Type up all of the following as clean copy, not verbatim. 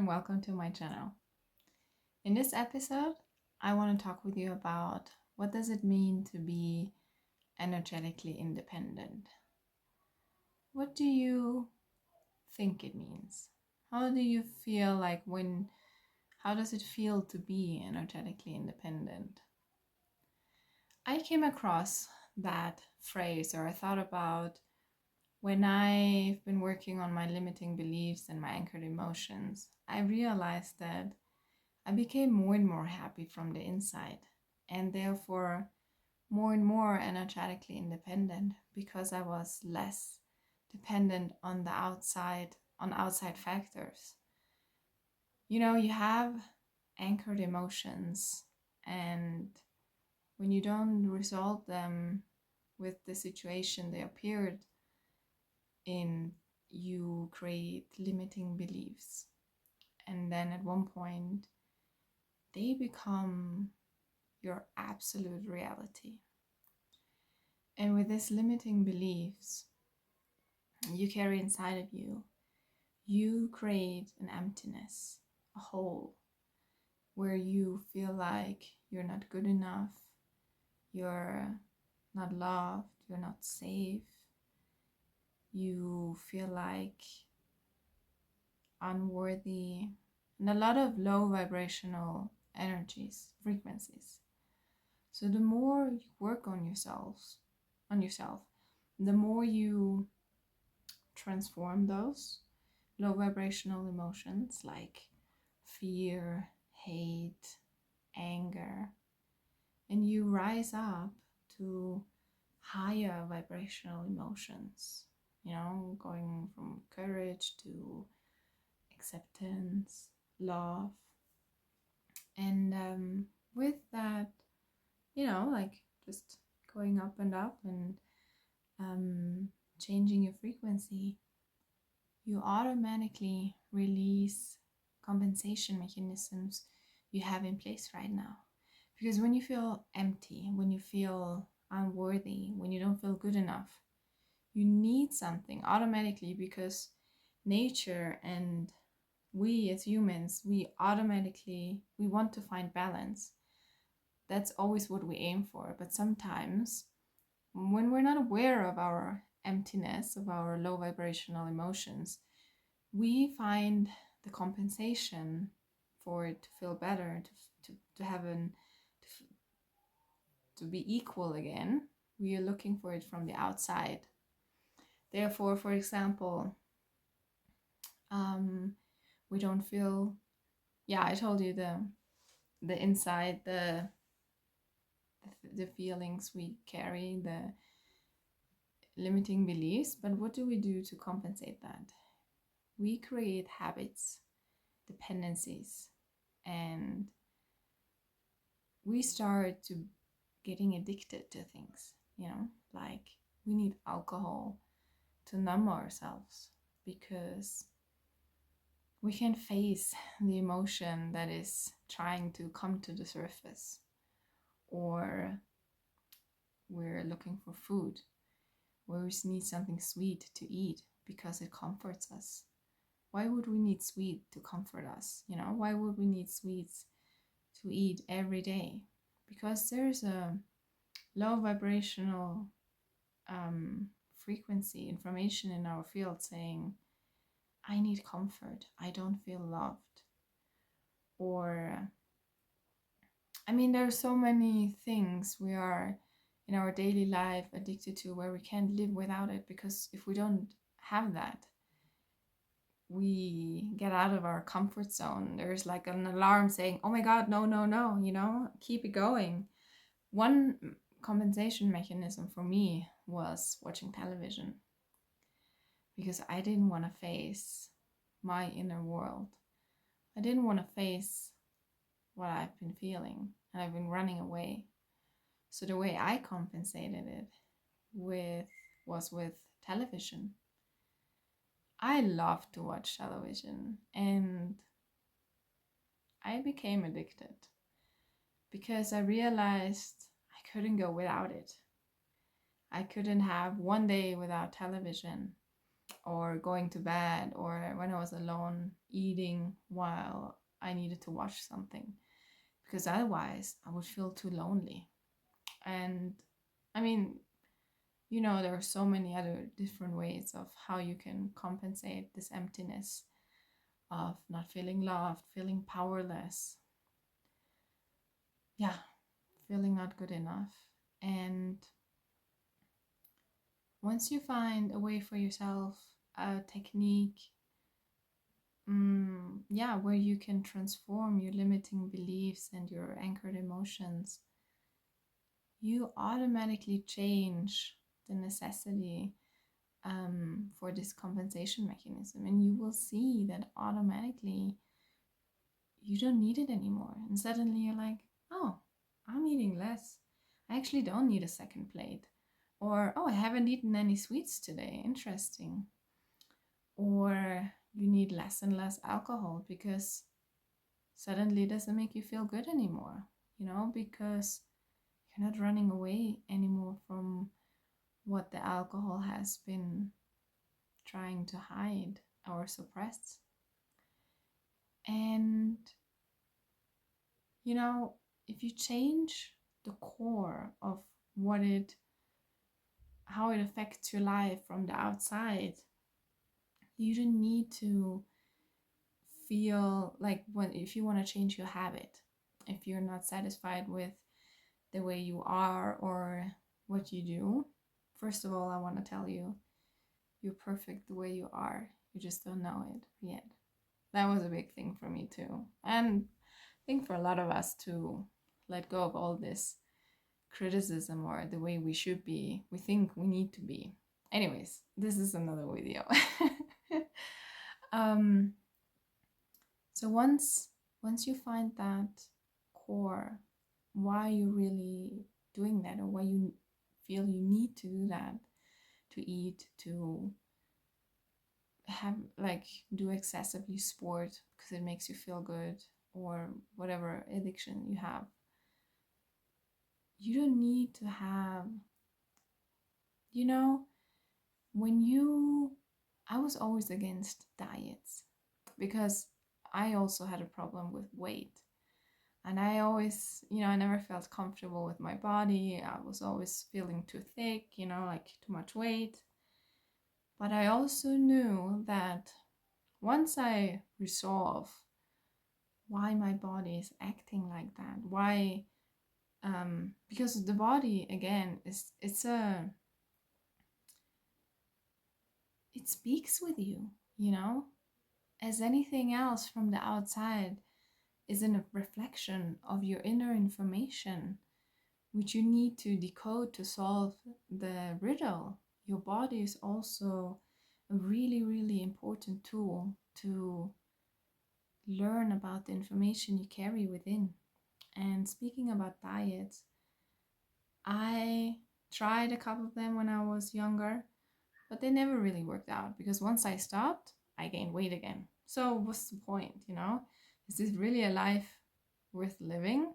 and welcome to my channel. In this episode, I want to talk with you about what does it mean to be energetically independent? What do you think it means? How do you feel how does it feel to be energetically independent? I came across that phrase, or I thought about when I've been working on my limiting beliefs and my anchored emotions. I realized that I became more and more happy from the inside, and therefore more and more energetically independent, because I was less dependent on outside factors. You have anchored emotions, and when you don't resolve them with the situation they appeared in, you create limiting beliefs. And then at one point, they become your absolute reality. And with these limiting beliefs you carry inside of you, you create an emptiness, a hole, where you feel like you're not good enough, you're not loved, you're not safe, you feel like unworthy, and a lot of low vibrational energies, frequencies. So the more you work on yourself, the more you transform those low vibrational emotions like fear, hate, anger, and you rise up to higher vibrational emotions, going from courage to acceptance, love. And with that, just going up and up and changing your frequency, you automatically release compensation mechanisms you have in place right now. Because when you feel empty, when you feel unworthy, when you don't feel good enough, you need something automatically, because nature and we as humans, we want to find balance. That's always what we aim for. But sometimes when we're not aware of our emptiness, of our low vibrational emotions, we find the compensation for it to feel better, to have to be equal again. We are looking for it from the outside. Therefore, for example, we don't feel, I told you the inside, the feelings we carry, the limiting beliefs. But what do we do to compensate that? We create habits, dependencies, and we start to getting addicted to things, like we need alcohol to numb ourselves, because we can't face the emotion that is trying to come to the surface. Or we're looking for food, where we need something sweet to eat because it comforts us. Why would we need sweet to comfort us? Why would we need sweets to eat every day? Because there's a low vibrational frequency information in our field saying, I need comfort, I don't feel loved. Or there are so many things we are in our daily life addicted to, where we can't live without it, because if we don't have that, we get out of our comfort zone. There's like an alarm saying, oh my God, no, keep it going. One compensation mechanism for me was watching television, because I didn't want to face my inner world. I didn't want to face what I've been feeling, and I've been running away. So the way I compensated it was with television. I love to watch television, and I became addicted because I realized I couldn't go without it. I couldn't have one day without television, or going to bed, or when I was alone eating while I needed to watch something, because otherwise I would feel too lonely. And I mean, there are so many other different ways of how you can compensate this emptiness of not feeling loved, feeling powerless, yeah, feeling not good enough. And once you find a way for yourself, a technique, where you can transform your limiting beliefs and your anchored emotions, you automatically change the necessity for this compensation mechanism, and you will see that automatically you don't need it anymore. And suddenly you're like, oh, I'm eating less. I actually don't need a second plate. Or, oh, I haven't eaten any sweets today. Interesting. Or you need less and less alcohol because suddenly it doesn't make you feel good anymore, because you're not running away anymore from what the alcohol has been trying to hide or suppress. And, if you change the core of how it affects your life from the outside, you don't need to feel like if you want to change your habit, if you're not satisfied with the way you are or what you do. First of all, I want to tell you, you're perfect the way you are. You just don't know it yet. That was a big thing for me too. And I think for a lot of us to let go of all this criticism or the way we should be, we think we need to be. Anyways, this is another video. So once you find that core, why you're really doing that, or why you feel you need to do that, to eat, to have do excessively sport because it makes you feel good, or whatever addiction you have, you don't need to have, I was always against diets because I also had a problem with weight. And I always, I never felt comfortable with my body. I was always feeling too thick, like too much weight. But I also knew that once I resolve why my body is acting like that, why, because the body, again, it speaks with you, as anything else from the outside is a reflection of your inner information, which you need to decode to solve the riddle. Your body is also a really, really important tool to learn about the information you carry within. And speaking about diets, I tried a couple of them when I was younger, but they never really worked out because once I stopped, I gained weight again. So what's the point, Is this really a life worth living,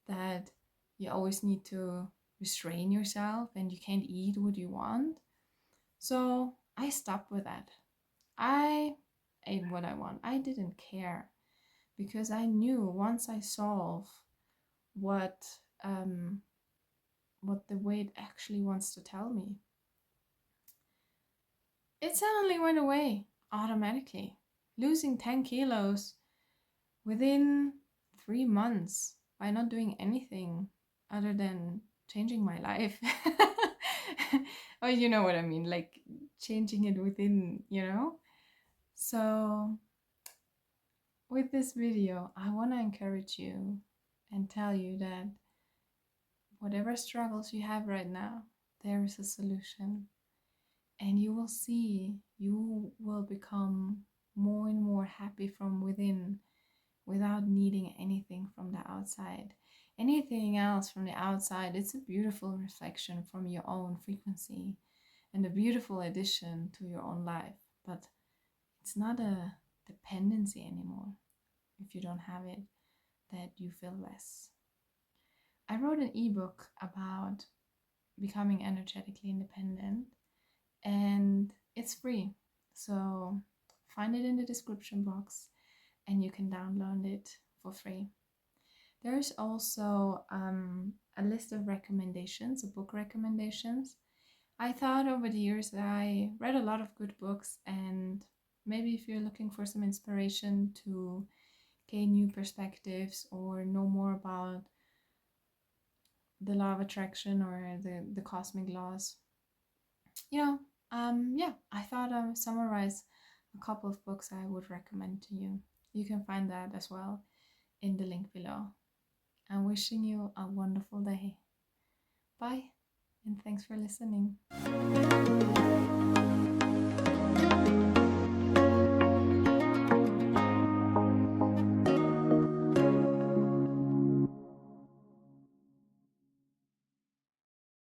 that you always need to restrain yourself and you can't eat what you want? So I stopped with that. I ate what I want. I didn't care because I knew once I solve what the weight actually wants to tell me, it suddenly went away automatically. Losing 10 kilos within 3 months by not doing anything other than changing my life. Oh, you know what I mean, like changing it within, So with this video, I want to encourage you and tell you that whatever struggles you have right now, there is a solution. And you will see, you will become more and more happy from within without needing anything from the outside. Anything else from the outside, it's a beautiful reflection from your own frequency and a beautiful addition to your own life. But it's not a dependency anymore. If you don't have it, that you feel less. I wrote an ebook about becoming energetically independent, and it's free. So find it in the description box and you can download it for free. There's also a list of recommendations, book recommendations. I thought over the years that I read a lot of good books, and maybe if you're looking for some inspiration to gain new perspectives or know more about the law of attraction or the cosmic laws, I thought I would summarize a couple of books I would recommend to you. You can find that as well in the link below. I'm wishing you a wonderful day. Bye, and thanks for listening.